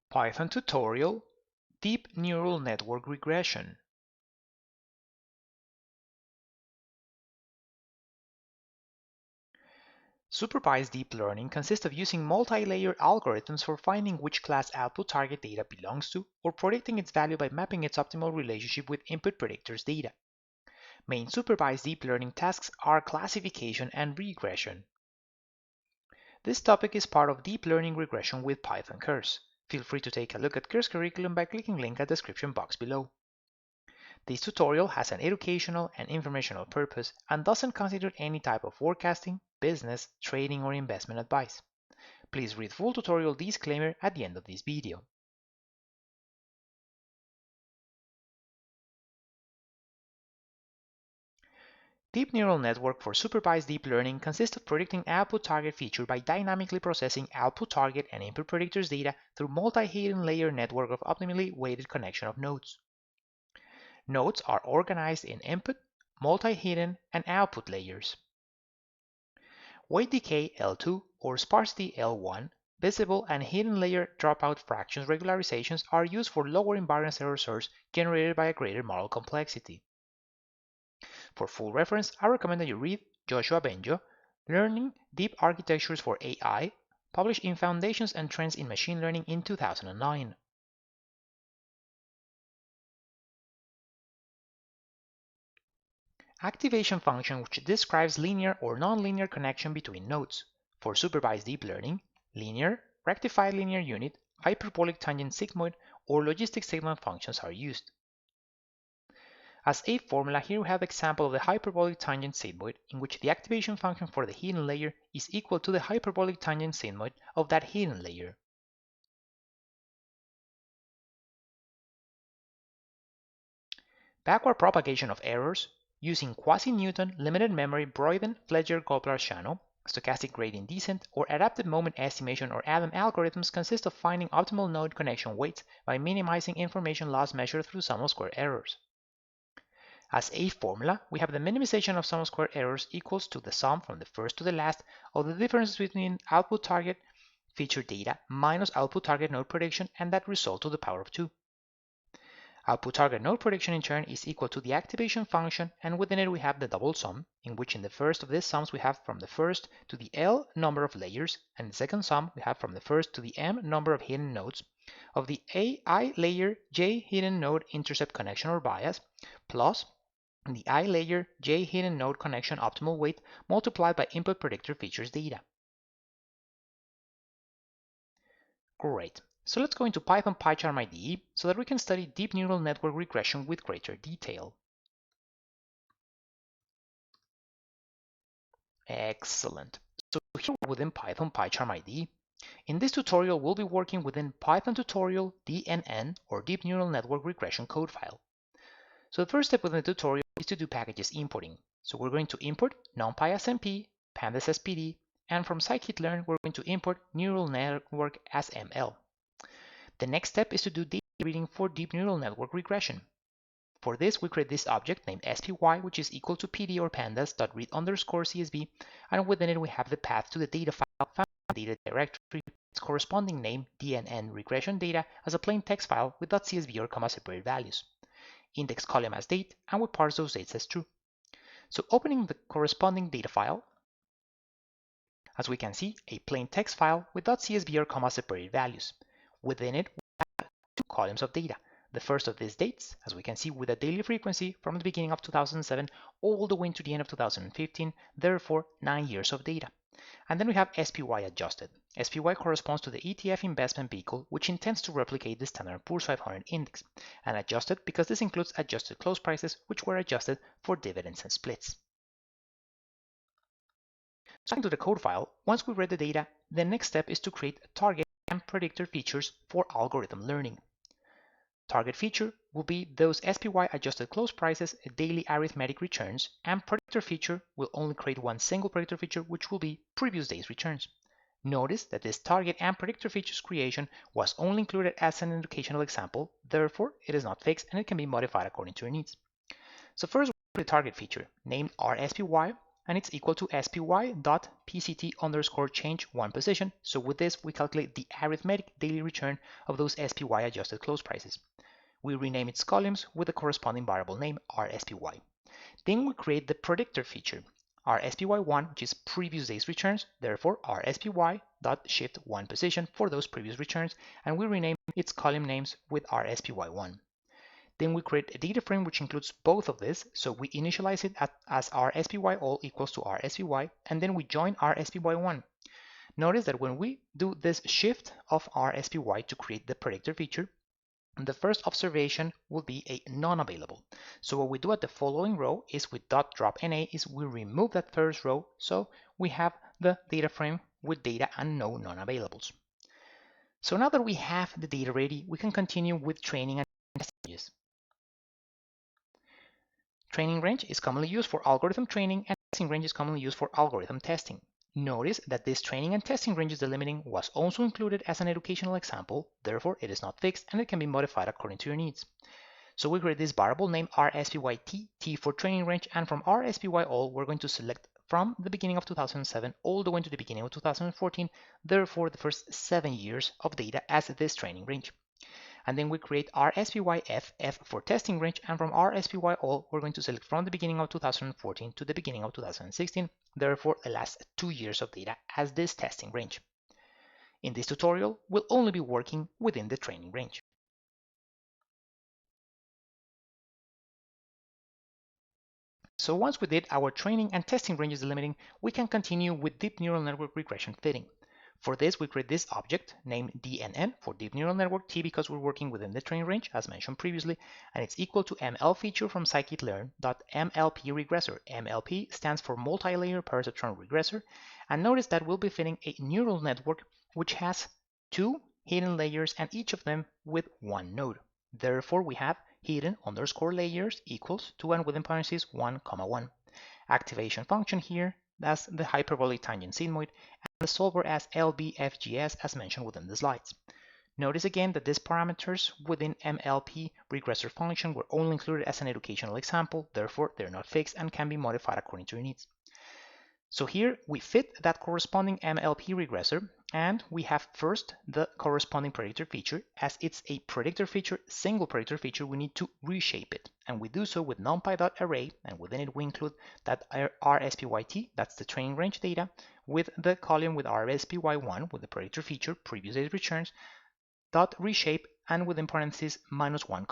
Python tutorial, Deep Neural Network Regression. Supervised deep learning consists of using multi-layer algorithms for finding which class output target data belongs to or predicting its value by mapping its optimal relationship with input predictors data. Main supervised deep learning tasks are classification and regression. This topic is part of Deep Learning Regression with Python course. Feel free to take a look at course curriculum by clicking link at the description box below. This tutorial has an educational and informational purpose and doesn't constitute any type of forecasting, business, trading, or investment advice. Please read full tutorial disclaimer at the end of this video. Deep neural network for supervised deep learning consists of predicting output target feature by dynamically processing output target and input predictors data through multi-hidden layer network of optimally weighted connection of nodes. Nodes are organized in input, multi-hidden, and output layers. Weight decay L2 or sparsity L1, visible and hidden layer dropout fractions regularizations are used for lower invariance error source generated by a greater model complexity. For full reference, I recommend that you read Joshua Benjo, Learning Deep Architectures for AI, published in Foundations and Trends in Machine Learning in 2009. Activation function which describes linear or nonlinear connection between nodes. For supervised deep learning, linear, rectified linear unit, hyperbolic tangent sigmoid, or logistic sigmoid functions are used. As a formula, here we have the example of the hyperbolic tangent sigmoid, in which the activation function for the hidden layer is equal to the hyperbolic tangent sigmoid of that hidden layer. Backward propagation of errors using quasi-Newton limited memory Broyden-Fletcher-Goplar-Shano, stochastic gradient descent, or adaptive moment estimation or ADAM algorithms consist of finding optimal node connection weights by minimizing information loss measured through sum of square errors. As a formula, we have the minimization of sum of square errors equals to the sum from the first to the last of the difference between output target feature data minus output target node prediction and that result to the power of 2. Output target node prediction in turn is equal to the activation function, and within it we have the double sum, in which in the first of these sums we have from the first to the L number of layers, and the second sum we have from the first to the M number of hidden nodes of the AI layer J hidden node intercept connection or bias, plus the I layer J hidden node connection optimal weight multiplied by input predictor features data. Great. So let's go into Python PyCharm IDE so that we can study deep neural network regression with greater detail. Excellent. So here within Python PyCharm IDE, in this tutorial we'll be working within Python tutorial DNN or Deep Neural Network Regression code file. So the first step within the tutorial is to do packages importing. So we're going to import NumPy as MP, Pandas as PD, and from scikit-learn we're going to import neural network as ML. The next step is to do data reading for deep neural network regression. For this, we create this object named SPY, which is equal to PD or pandas.read_CSV, and within it we have the path to the data file found in the data directory, its corresponding name DNN regression data as a plain text file with .csv or comma separated values. Index column as date, and we parse those dates as true. So opening the corresponding data file, as we can see, a plain text file with .csv or comma separated values. Within it, we have two columns of data. The first of these dates, as we can see, with a daily frequency from the beginning of 2007 all the way to the end of 2015, therefore 9 years of data. And then we have SPY adjusted. SPY corresponds to the ETF investment vehicle, which intends to replicate the Standard & Poor's 500 index, and adjusted because this includes adjusted close prices, which were adjusted for dividends and splits. So into the code file, once we read the data, the next step is to create a target and predictor features for algorithm learning. Target feature will be those SPY adjusted close prices, daily arithmetic returns, and predictor feature will only create one single predictor feature, which will be previous day's returns. Notice that this target and predictor features creation was only included as an educational example, therefore it is not fixed and it can be modified according to your needs. So first, the target feature named RSPY, and it's equal to spy.pct underscore change one position. So with this, we calculate the arithmetic daily return of those SPY adjusted close prices. We rename its columns with the corresponding variable name rSPY. Then we create the predictor feature, rSPY1, which is previous day's returns, therefore rSPY.shift one position for those previous returns, and we rename its column names with rSPY1. Then we create a data frame which includes both of this, so we initialize it as rSPY all equals to rSPY, and then we join rSPY1. Notice that when we do this shift of rSPY to create the predictor feature, the first observation will be a non-available. So what we do at the following row is with .drop NA is we remove that first row, so we have the data frame with data and no non-availables. So now that we have the data ready, we can continue with training and testing. Training range is commonly used for algorithm training, and testing range is commonly used for algorithm testing. Notice that this training and testing ranges delimiting was also included as an educational example, therefore it is not fixed and it can be modified according to your needs. So we create this variable named rSPYT, T for training range, and from rSPY all we're going to select from the beginning of 2007 all the way to the beginning of 2014, therefore the first 7 years of data as this training range. And then we create rSPYF, F for testing range, and from rSPY all, we're going to select from the beginning of 2014 to the beginning of 2016, therefore the last 2 years of data as this testing range. In this tutorial, we'll only be working within the training range. So once we did our training and testing ranges delimiting, we can continue with deep neural network regression fitting. For this, we create this object named DNN for deep neural network, T because we're working within the training range as mentioned previously, and it's equal to ML feature from scikit-learn.mlp regressor. MLP stands for multi-layer perceptron regressor, and notice that we'll be fitting a neural network which has 2 hidden layers and each of them with 1 node. Therefore, we have hidden underscore layers equals 2 and within parentheses 1, 1. Activation function here, that's the hyperbolic tangent sigmoid, and the solver as LBFGS as mentioned within the slides. Notice again that these parameters within MLP regressor function were only included as an educational example, therefore they're not fixed and can be modified according to your needs. So here we fit that corresponding MLP regressor, and we have first the corresponding predictor feature. As it's a predictor feature, single predictor feature, we need to reshape it, and we do so with numpy.array, and within it we include that rSPYT, that's the training range data, with the column with rSPY1 with the predictor feature, previous date returns, dot reshape, and within parentheses -1, 1,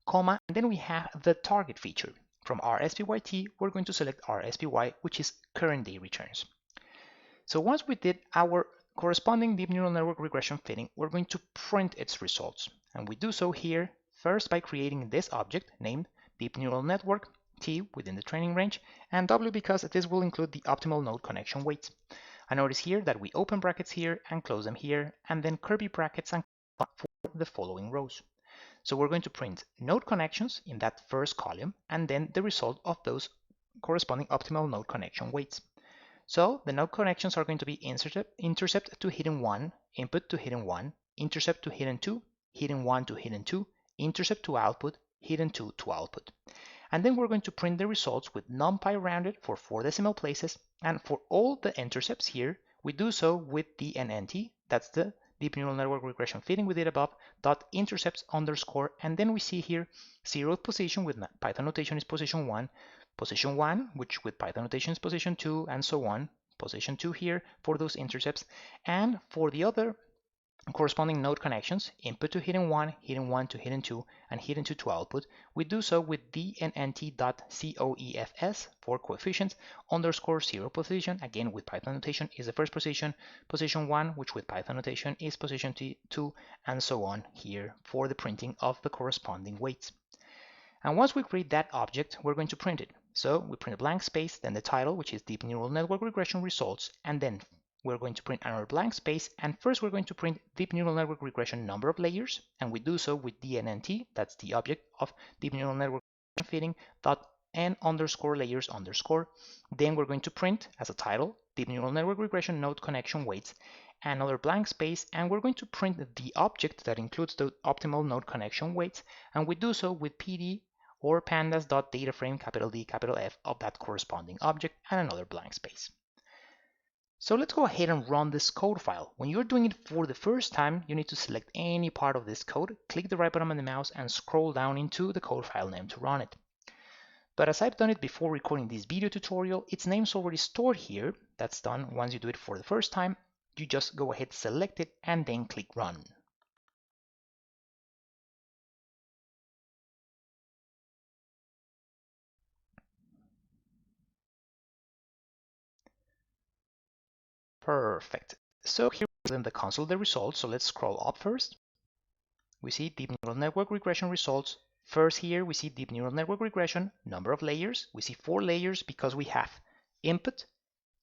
comma, and then we have the target feature. From rSPYT, we're going to select rSPY, which is current day returns. So once we did our corresponding deep neural network regression fitting, we're going to print its results. And we do so here first by creating this object named deep neural network, T within the training range, and W because this will include the optimal node connection weights. I notice here that we open brackets here and close them here, and then curly brackets and for the following rows. So we're going to print node connections in that first column, and then the result of those corresponding optimal node connection weights. So the node connections are going to be intercept to hidden 1, input to hidden 1, intercept to hidden 2, hidden 1 to hidden 2, intercept to output, hidden 2 to output. And then we're going to print the results with numpy rounded for 4 decimal places, and for all the intercepts here, we do so with DNNT, that's the deep neural network regression fitting we did above, dot intercepts underscore, and then we see here 0th position with Python notation is position 1, which with Python notation is position 2, and so on, position 2 here for those intercepts, and for the other corresponding node connections, input to hidden 1 to hidden 2, and hidden 2 to output, we do so with dnnt.coefs for coefficients underscore 0 position, again with Python notation is the first position, position 1, which with Python notation is position 2, and so on here for the printing of the corresponding weights. And once we create that object, we're going to print it. So we print a blank space, then the title, which is Deep Neural Network Regression Results, and then we're going to print another blank space, and first we're going to print Deep Neural Network Regression number of layers, and we do so with DNNT, that's the object of Deep Neural Network Fitting, dot n underscore layers underscore. Then we're going to print as a title Deep Neural Network Regression node connection weights, another blank space, and we're going to print the object that includes the optimal node connection weights, and we do so with PD or pandas.dataframe capital D capital F of that corresponding object and another blank space. So let's go ahead and run this code file. When you're doing it for the first time, you need to select any part of this code, click the right button on the mouse, and scroll down into the code file name to run it. But as I've done it before recording this video tutorial, its name's already stored here. That's done once you do it for the first time. You just go ahead, select it, and then click Run. Perfect. So here is in the console the results. So let's scroll up first. We see deep neural network regression results. First here we see deep neural network regression, number of layers. We see 4 layers because we have input,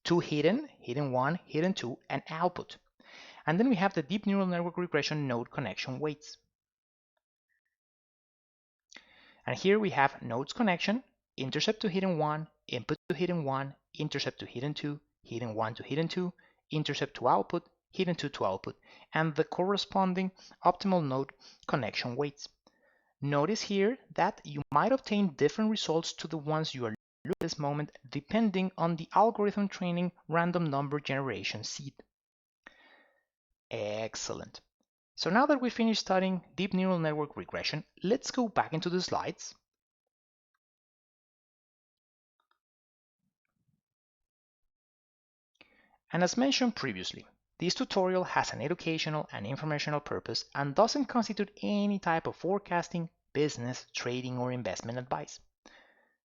2 hidden, hidden 1, hidden 2, and output. And then we have the deep neural network regression node connection weights. And here we have nodes connection, intercept to hidden 1, input to hidden 1, intercept to hidden 2, hidden 1 to hidden 2, intercept to output, hidden 2 to output, and the corresponding optimal node connection weights. Notice here that you might obtain different results to the ones you are looking at this moment depending on the algorithm training random number generation seed. Excellent. So now that we finished studying deep neural network regression, let's go back into the slides. And as mentioned previously, this tutorial has an educational and informational purpose and doesn't constitute any type of forecasting, business, trading, or investment advice.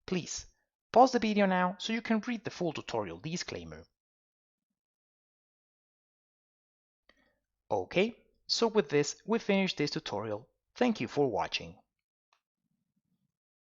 Please, pause the video now so you can read the full tutorial disclaimer. Okay, so with this, we finished this tutorial. Thank you for watching.